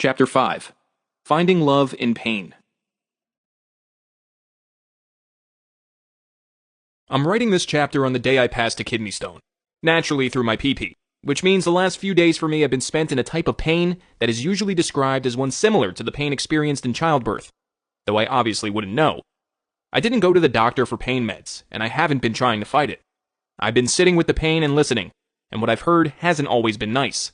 Chapter 5. Finding Love in Pain. I'm writing this chapter on the day I passed a kidney stone, naturally through my PP, which means the last few days for me have been spent in a type of pain that is usually described as one similar to the pain experienced in childbirth, though I obviously wouldn't know. I didn't go to the doctor for pain meds, and I haven't been trying to fight it. I've been sitting with the pain and listening, and what I've heard hasn't always been nice.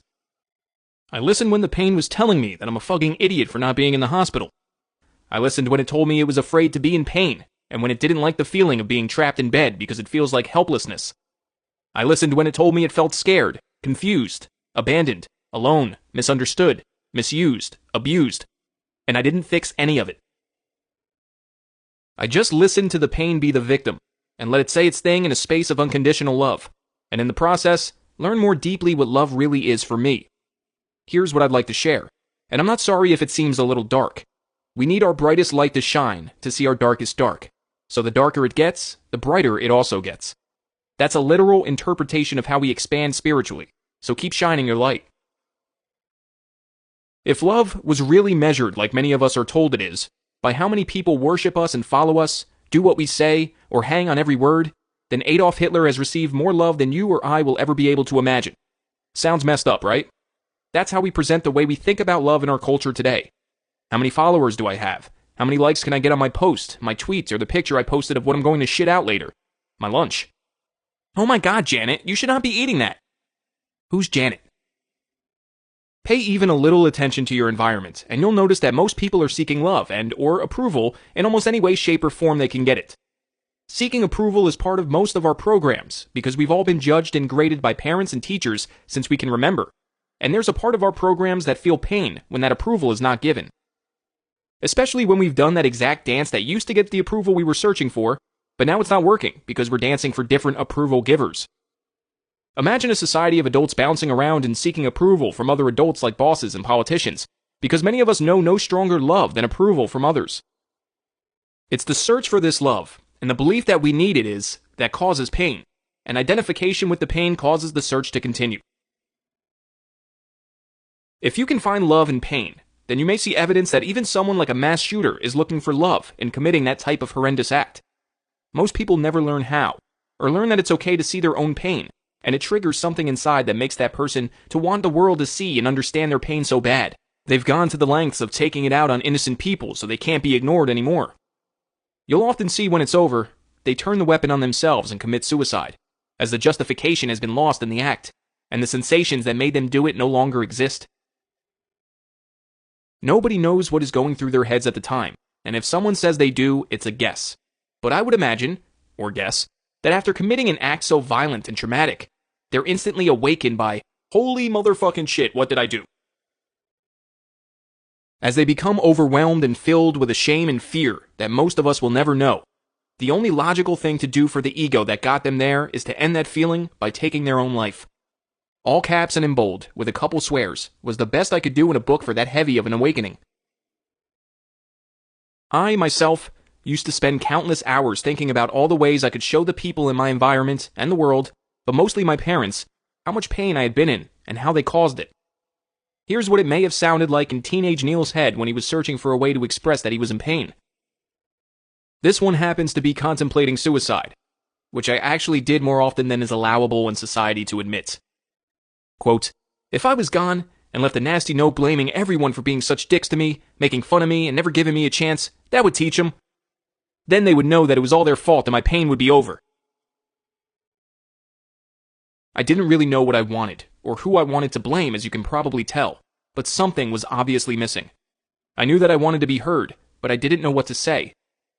I listened when the pain was telling me that I'm a fucking idiot for not being in the hospital. I listened when it told me it was afraid to be in pain, and when it didn't like the feeling of being trapped in bed because it feels like helplessness. I listened when it told me it felt scared, confused, abandoned, alone, misunderstood, misused, abused, and I didn't fix any of it. I just listened to the pain be the victim, and let it say its thing in a space of unconditional love, and in the process, learn more deeply what love really is for me. Here's what I'd like to share, and I'm not sorry if it seems a little dark. We need our brightest light to shine to see our darkest dark, so the darker it gets, the brighter it also gets. That's a literal interpretation of how we expand spiritually, so keep shining your light. If love was really measured like many of us are told it is, by how many people worship us and follow us, do what we say, or hang on every word, then Adolf Hitler has received more love than you or I will ever be able to imagine. Sounds messed up, right? That's how we present the way we think about love in our culture today. How many followers do I have? How many likes can I get on my post, my tweets, or the picture I posted of what I'm going to shit out later? My lunch. Oh my God, Janet, you should not be eating that. Who's Janet? Pay even a little attention to your environment, and you'll notice that most people are seeking love and or approval in almost any way, shape, or form they can get it. Seeking approval is part of most of our programs, because we've all been judged and graded by parents and teachers since we can remember. And there's a part of our programs that feel pain when that approval is not given. Especially when we've done that exact dance that used to get the approval we were searching for, but now it's not working because we're dancing for different approval givers. Imagine a society of adults bouncing around and seeking approval from other adults like bosses and politicians, because many of us know no stronger love than approval from others. It's the search for this love, and the belief that we need it that causes pain, and identification with the pain causes the search to continue. If you can find love in pain, then you may see evidence that even someone like a mass shooter is looking for love in committing that type of horrendous act. Most people never learn how, or learn that it's okay to see their own pain, and it triggers something inside that makes that person to want the world to see and understand their pain so bad. They've gone to the lengths of taking it out on innocent people so they can't be ignored anymore. You'll often see when it's over, they turn the weapon on themselves and commit suicide, as the justification has been lost in the act, and the sensations that made them do it no longer exist. Nobody knows what is going through their heads at the time, and if someone says they do, it's a guess. But I would imagine, or guess, that after committing an act so violent and traumatic, they're instantly awakened by, holy motherfucking shit, what did I do? As they become overwhelmed and filled with a shame and fear that most of us will never know, the only logical thing to do for the ego that got them there is to end that feeling by taking their own life. All caps and in bold, with a couple swears, was the best I could do in a book for that heavy of an awakening. I, myself, used to spend countless hours thinking about all the ways I could show the people in my environment and the world, but mostly my parents, how much pain I had been in and how they caused it. Here's what it may have sounded like in teenage Neil's head when he was searching for a way to express that he was in pain. This one happens to be contemplating suicide, which I actually did more often than is allowable in society to admit. Quote, if I was gone and left a nasty note blaming everyone for being such dicks to me, making fun of me and never giving me a chance, that would teach them. Then they would know that it was all their fault and my pain would be over. I didn't really know what I wanted, or who I wanted to blame, as you can probably tell, but something was obviously missing. I knew that I wanted to be heard, but I didn't know what to say.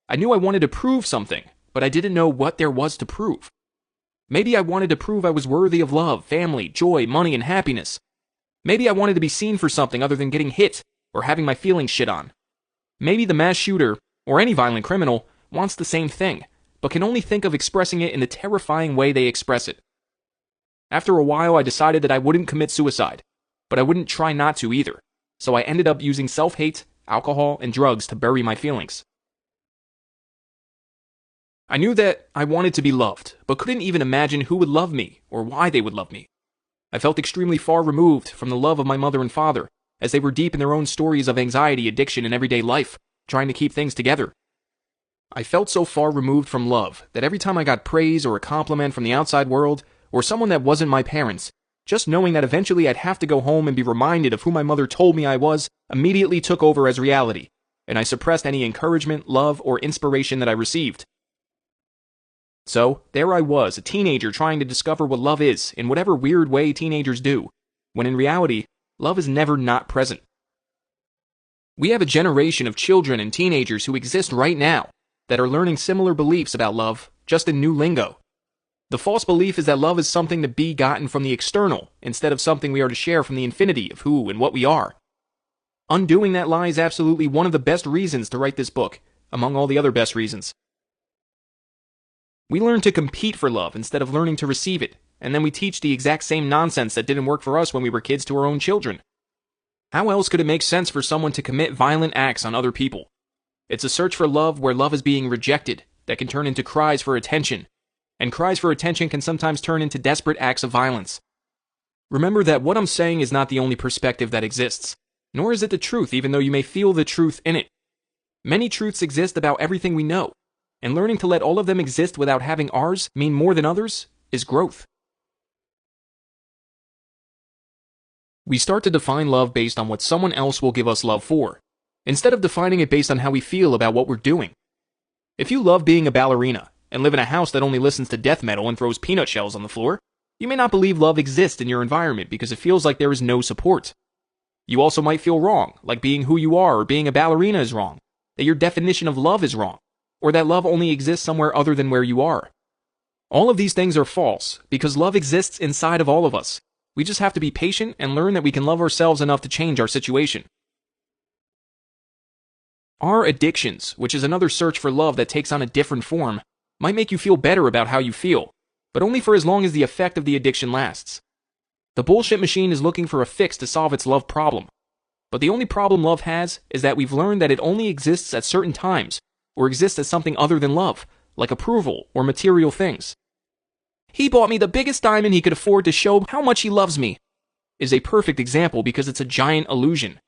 I knew I wanted to prove something, but I didn't know what there was to prove. Maybe I wanted to prove I was worthy of love, family, joy, money, and happiness. Maybe I wanted to be seen for something other than getting hit or having my feelings shit on. Maybe the mass shooter, or any violent criminal, wants the same thing, but can only think of expressing it in the terrifying way they express it. After a while, I decided that I wouldn't commit suicide, but I wouldn't try not to either, so I ended up using self-hate, alcohol, and drugs to bury my feelings. I knew that I wanted to be loved, but couldn't even imagine who would love me or why they would love me. I felt extremely far removed from the love of my mother and father, as they were deep in their own stories of anxiety, addiction, and everyday life, trying to keep things together. I felt so far removed from love that every time I got praise or a compliment from the outside world, or someone that wasn't my parents, just knowing that eventually I'd have to go home and be reminded of who my mother told me I was, immediately took over as reality, and I suppressed any encouragement, love, or inspiration that I received. So, there I was, a teenager trying to discover what love is, in whatever weird way teenagers do, when in reality, love is never not present. We have a generation of children and teenagers who exist right now that are learning similar beliefs about love, just in new lingo. The false belief is that love is something to be gotten from the external, instead of something we are to share from the infinity of who and what we are. Undoing that lie is absolutely one of the best reasons to write this book, among all the other best reasons. We learn to compete for love instead of learning to receive it, and then we teach the exact same nonsense that didn't work for us when we were kids to our own children. How else could it make sense for someone to commit violent acts on other people? It's a search for love where love is being rejected that can turn into cries for attention, and cries for attention can sometimes turn into desperate acts of violence. Remember that what I'm saying is not the only perspective that exists, nor is it the truth even though you may feel the truth in it. Many truths exist about everything we know, and learning to let all of them exist without having ours mean more than others is growth. We start to define love based on what someone else will give us love for, instead of defining it based on how we feel about what we're doing. If you love being a ballerina and live in a house that only listens to death metal and throws peanut shells on the floor, you may not believe love exists in your environment because it feels like there is no support. You also might feel wrong, like being who you are or being a ballerina is wrong, that your definition of love is wrong, or that love only exists somewhere other than where you are. All of these things are false because love exists inside of all of us. We just have to be patient and learn that we can love ourselves enough to change our situation. Our addictions, which is another search for love that takes on a different form, might make you feel better about how you feel, but only for as long as the effect of the addiction lasts. The bullshit machine is looking for a fix to solve its love problem. But the only problem love has is that we've learned that it only exists at certain times, or exists as something other than love, like approval or material things. "He bought me the biggest diamond he could afford to show how much he loves me," is a perfect example because it's a giant illusion.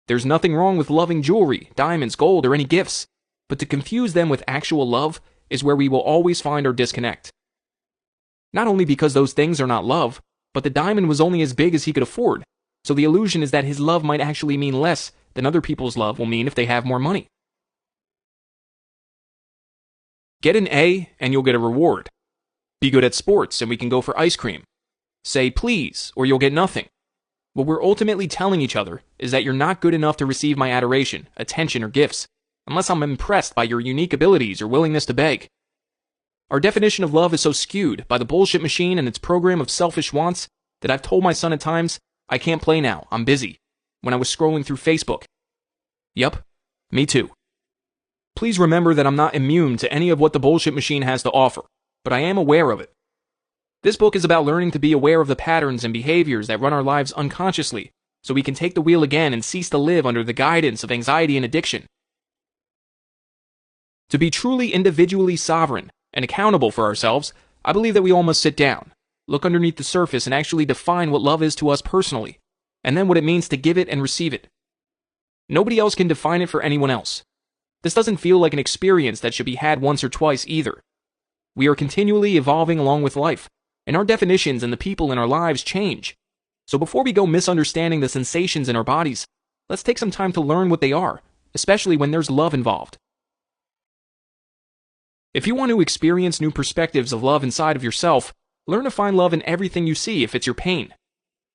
There's nothing wrong with loving jewelry, diamonds, gold, or any gifts, but to confuse them with actual love is where we will always find our disconnect. Not only because those things are not love, but the diamond was only as big as he could afford, so the illusion is that his love might actually mean less than other people's love will mean if they have more money. Get an A and you'll get a reward. Be good at sports and we can go for ice cream. Say please or you'll get nothing. What we're ultimately telling each other is that you're not good enough to receive my adoration, attention, or gifts, unless I'm impressed by your unique abilities or willingness to beg. Our definition of love is so skewed by the bullshit machine and its program of selfish wants that I've told my son at times, "I can't play now, I'm busy," when I was scrolling through Facebook. Yup, me too. Please remember that I'm not immune to any of what the bullshit machine has to offer, but I am aware of it. This book is about learning to be aware of the patterns and behaviors that run our lives unconsciously, so we can take the wheel again and cease to live under the guidance of anxiety and addiction. To be truly individually sovereign and accountable for ourselves, I believe that we all must sit down, look underneath the surface and actually define what love is to us personally, and then what it means to give it and receive it. Nobody else can define it for anyone else. This doesn't feel like an experience that should be had once or twice either. We are continually evolving along with life, and our definitions and the people in our lives change. So before we go misunderstanding the sensations in our bodies, let's take some time to learn what they are, especially when there's love involved. If you want to experience new perspectives of love inside of yourself, learn to find love in everything you see if it's your pain.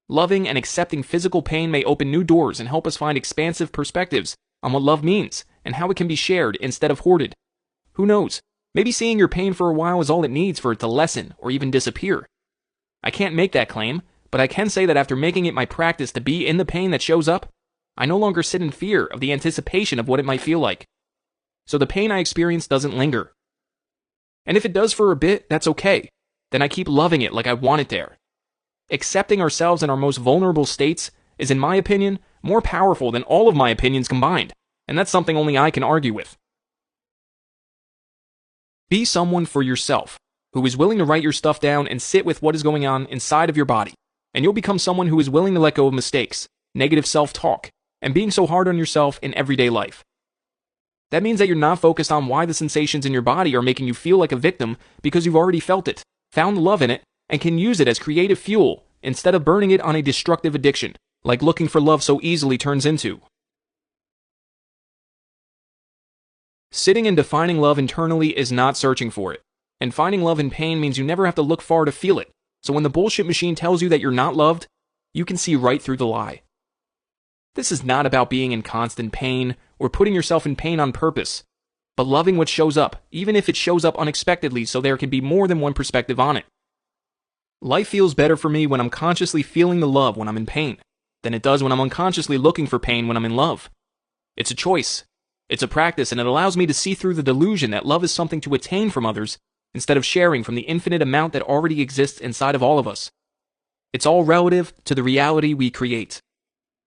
Loving and accepting physical pain may open new doors and help us find expansive perspectives on what love means and how it can be shared instead of hoarded. Who knows? Maybe seeing your pain for a while is all it needs for it to lessen or even disappear. I can't make that claim, but I can say that after making it my practice to be in the pain that shows up, I no longer sit in fear of the anticipation of what it might feel like. So the pain I experience doesn't linger. And if it does for a bit, that's okay. Then I keep loving it like I want it there. Accepting ourselves in our most vulnerable states is, in my opinion, more powerful than all of my opinions combined, and that's something only I can argue with. Be someone for yourself, who is willing to write your stuff down and sit with what is going on inside of your body, and you'll become someone who is willing to let go of mistakes, negative self-talk, and being so hard on yourself in everyday life. That means that you're not focused on why the sensations in your body are making you feel like a victim because you've already felt it, found the love in it, and can use it as creative fuel instead of burning it on a destructive addiction, like looking for love so easily turns into. Sitting and defining love internally is not searching for it, and finding love in pain means you never have to look far to feel it, so when the bullshit machine tells you that you're not loved, you can see right through the lie. This is not about being in constant pain or putting yourself in pain on purpose, but loving what shows up, even if it shows up unexpectedly so there can be more than one perspective on it. Life feels better for me when I'm consciously feeling the love when I'm in pain, than it does when I'm unconsciously looking for pain when I'm in love. It's a choice. It's a practice, and it allows me to see through the delusion that love is something to attain from others instead of sharing from the infinite amount that already exists inside of all of us. It's all relative to the reality we create.